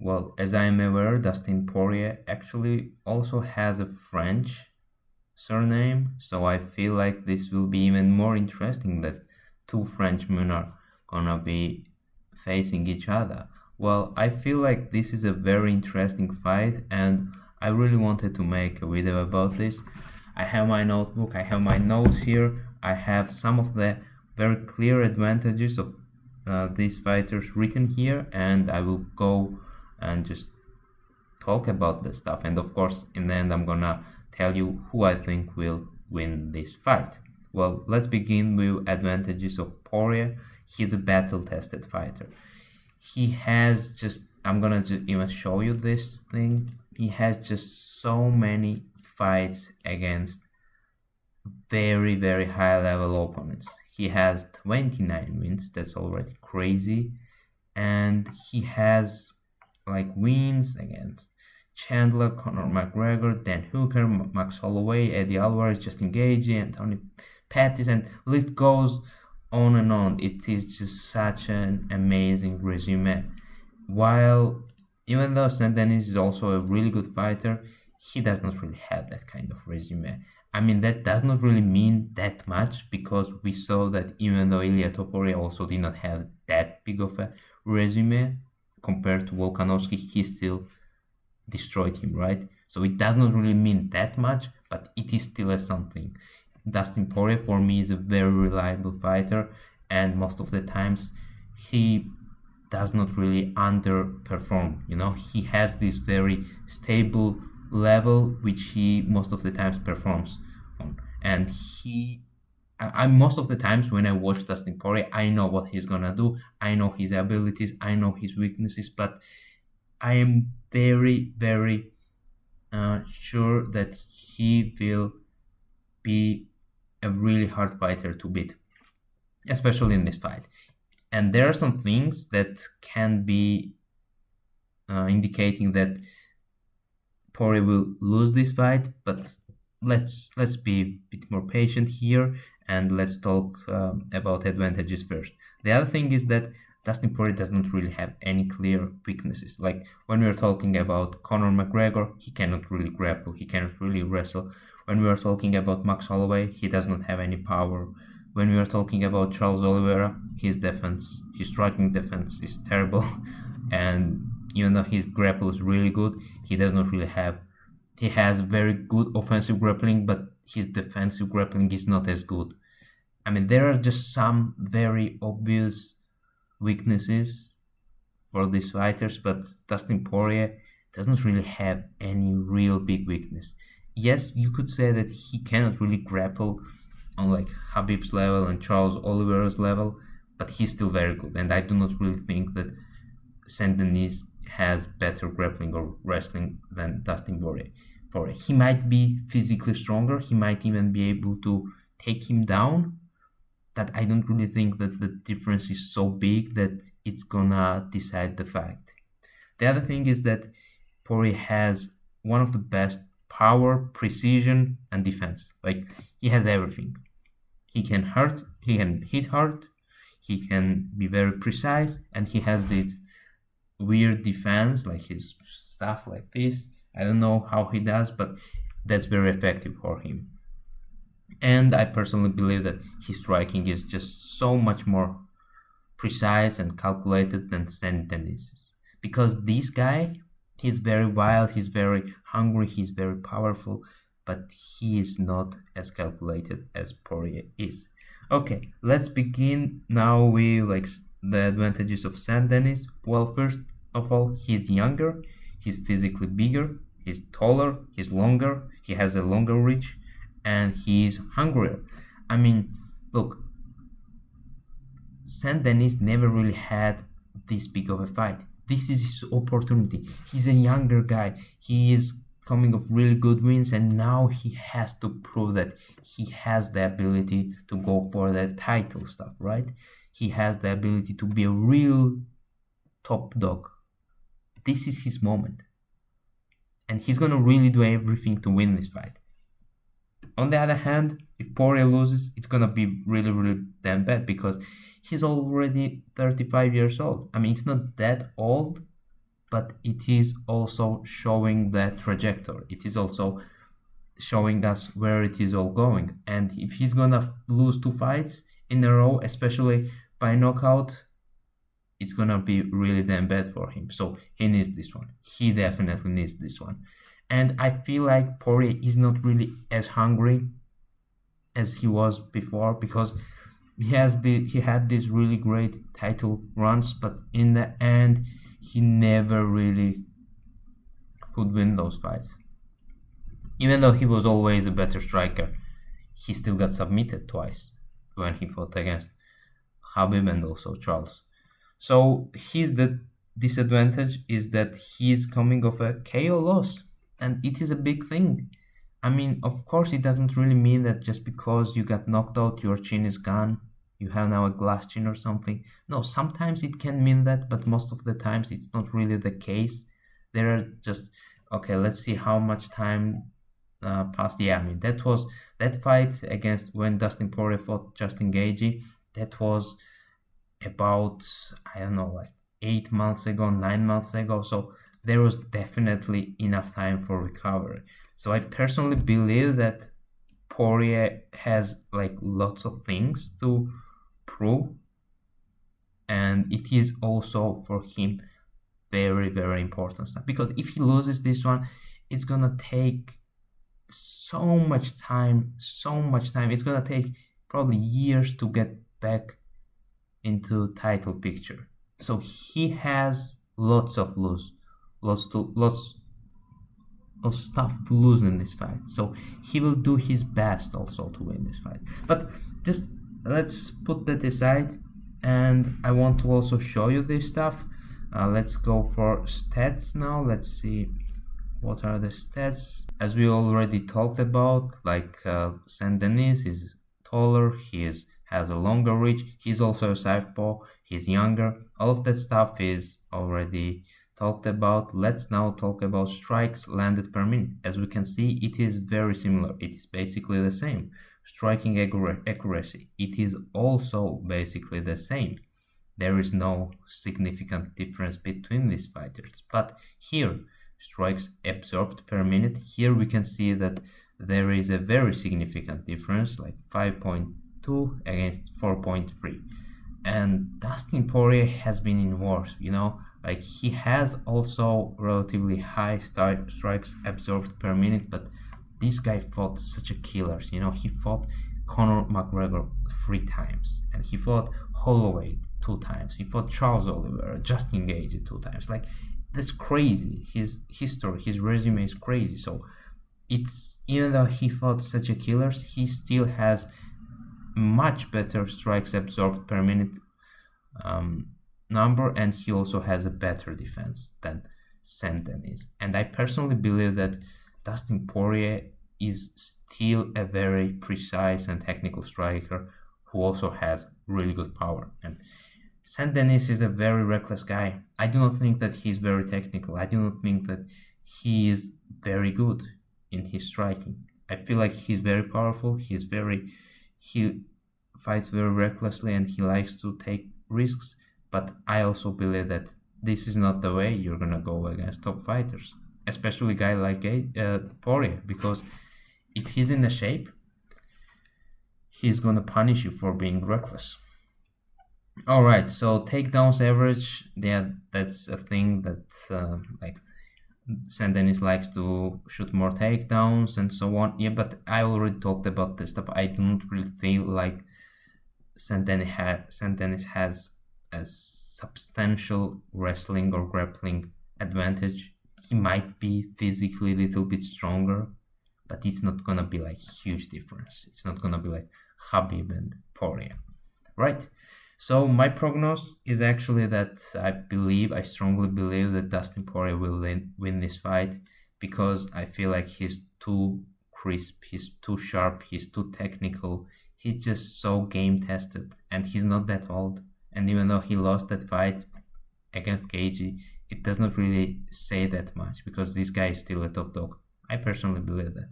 Well, as I am aware, Dustin Porier actually also has a French surname, so I feel like this will be even more interesting that two Frenchmen are gonna be facing each other. Well, I feel like this is a very interesting fight, and I really wanted to make a video about this. I have my notebook, I have my notes here, I have some of the very clear advantages of these fighters written here, and I will go and just talk about the stuff. And of course, in the end, I'm gonna tell you who I think will win this fight. Well, let's begin with advantages of Poirier. He's a battle-tested fighter. He has just, I'm gonna just even show you this thing. He has just so many fights against very, very high-level opponents. He has 29 wins. That's already crazy. And he has like wins against Chandler, Conor McGregor, Dan Hooker, Max Holloway, Eddie Alvarez, Justin Gaethje, Anthony Pettis, and the list goes on and on. It is just such an amazing resume. While even though Saint Denis is also a really good fighter, he does not really have that kind of resume. I mean, that does not really mean that much because we saw that even though Ilia Topuria also did not have that big of a resume compared to Volkanovski, he still destroyed him, right? So it does not really mean that much, but it is still a something. Dustin Poirier for me is a very reliable fighter, and most of the times he does not really underperform. He has this very stable level which he most of the times performs on, and I most of the times when I watch Dustin Poirier, I know what he's gonna do, I know his abilities, I know his weaknesses, but I am very, very sure that he will be a really hard fighter to beat, especially in this fight. And there are some things that can be indicating that Poirier will lose this fight, but let's be a bit more patient here and let's talk about advantages first. The other thing is that Dustin Poirier does not really have any clear weaknesses. Like when we are talking about Conor McGregor, he cannot really grapple, he cannot really wrestle. When we are talking about Max Holloway, he does not have any power. When we are talking about Charles Oliveira, his striking defense is terrible. And even though his grapple is really good, he does not really have. He has very good offensive grappling, but his defensive grappling is not as good. I mean, there are just some very obvious weaknesses for these fighters, but Dustin Poirier doesn't really have any real big weakness. Yes, you could say that he cannot really grapple on like Khabib's level and Charles Oliveira's level, but he's still very good, and I do not really think that Saint Denis has better grappling or wrestling than Dustin Poirier. He might be physically stronger, he might even be able to take him down, but I don't really think that the difference is so big that it's gonna decide the fight. The other thing is that Poirier has one of the best power, precision, and defense. Like, he has everything. He can hit hard, he can be very precise, and he has this weird defense, like his stuff like this. I don't know how he does, but that's very effective for him. And I personally believe that his striking is just so much more precise and calculated than Stan Denis's. Because this guy, he's very wild, he's very hungry, he's very powerful, but he is not as calculated as Poirier is. Okay, let's begin now with like the advantages of Saint Denis. Well, first of all, he's younger, he's physically bigger, he's taller, he's longer, he has a longer reach, and he's hungrier. I mean, look, Saint Denis never really had this big of a fight. This is his opportunity. He's a younger guy. He is coming off really good wins, and now he has to prove that he has the ability to go for the title stuff, right? He has the ability to be a real top dog. This is his moment. And he's gonna really do everything to win this fight. On the other hand, if Poirier loses, it's gonna be really, really damn bad because he's already 35 years old. I mean, it's not that old, but it is also showing the trajectory. It is also showing us where it is all going. And if he's gonna lose 2 fights in a row, especially by knockout, it's gonna be really damn bad for him. So he needs this one. He definitely needs this one. And I feel like Poirier is not really as hungry as he was before, because he had these really great title runs, but in the end he never really could win those fights. Even though he was always a better striker, he still got submitted twice when he fought against Khabib and also Charles. So the disadvantage is that he is coming off a KO loss, and it is a big thing. I mean, of course, it doesn't really mean that just because you got knocked out, your chin is gone, you have now a glass chin or something. No, sometimes it can mean that, but most of the times it's not really the case. There are just, okay, let's see how much time passed. Yeah, I mean, that fight against when Dustin Poirier fought Justin Gaethje, that was about, I don't know, like 8 months ago, 9 months ago. So there was definitely enough time for recovery. So I personally believe that Poirier has like lots of things to prove, and it is also for him very, very important stuff, because if he loses this one, it's gonna take so much time. It's gonna take probably years to get back into title picture. So he has lots of stuff to lose in this fight. So he will do his best also to win this fight. But just let's put that aside, and I want to also show you this stuff. Let's go for stats now. Let's see what are the stats. As we already talked about, like Saint Denis is taller, has a longer reach, he's also a southpaw, he's younger. All of that stuff is already talked about. Let's now talk about strikes landed per minute. As we can see, it is very similar. It is basically the same. Striking accuracy, it is also basically the same. There is no significant difference between these fighters. But here, strikes absorbed per minute, here we can see that there is a very significant difference, like 5.2 against 4.3. And Dustin Poirier has been in wars, like he has also relatively high strikes absorbed per minute, but this guy fought such a killers. He fought Conor McGregor 3 times, and he fought Holloway 2 times, he fought Charles Oliveira, Justin Gaethje 2 times. Like, that's crazy. His history, his resume is crazy. So it's, even though he fought such a killers, he still has much better strikes absorbed per minute number, and he also has a better defense than Saint Denis. And I personally believe that Dustin Poirier is still a very precise and technical striker who also has really good power. And Saint Denis is a very reckless guy. I do not think that he's very technical. I do not think that he is very good in his striking. I feel like he's very powerful. He fights very recklessly, and he likes to take risks. But I also believe that this is not the way you're gonna go against top fighters, especially a guy like Poirier, because if he's in the shape, he's gonna punish you for being reckless. All right, so takedowns average, yeah, that's a thing that like Saint Denis likes to shoot more takedowns and so on. Yeah, but I already talked about this stuff. I don't really feel like Saint Denis has a substantial wrestling or grappling advantage. He might be physically a little bit stronger, but it's not gonna be like huge difference. It's not gonna be like Khabib and Porier, right? So my prognosis is actually that I strongly believe that Dustin Poirier will win this fight, because I feel like he's too crisp, he's too sharp, he's too technical, he's just so game tested, and he's not that old. And even though he lost that fight against Gaethje, it does not really say that much, because this guy is still a top dog. I personally believe that.